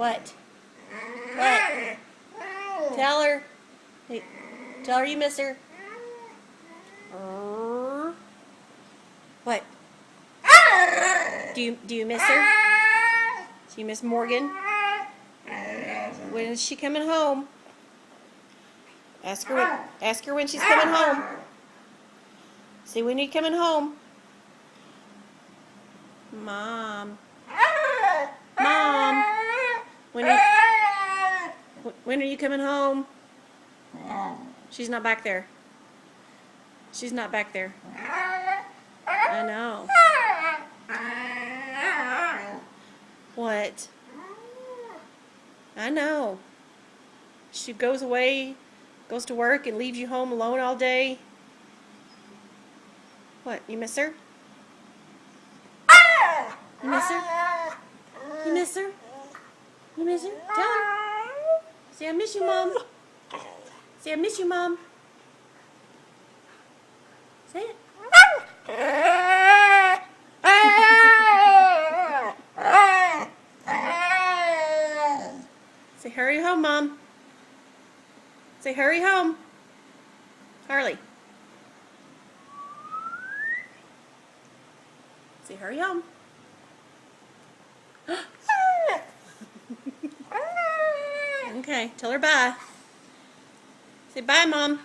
What? What? Tell her. Hey, tell her you miss her. What? Do you miss her? Do you miss Morgan? When is she coming home? Ask her when she's coming home. Say, when are you coming home? Mom. Mom. When are you coming home? She's not back there. She's not back there. I know. What? I know. She goes away, goes to work, and leaves you home alone all day. What? You miss her? You miss her? You miss her? You miss her? Tell her. Say, I miss you, Mom. Say, I miss you, Mom. Say it. Say, hurry home, Mom. Say, hurry home. Harley. Say, hurry home. Okay, tell her bye. Say bye, Mom.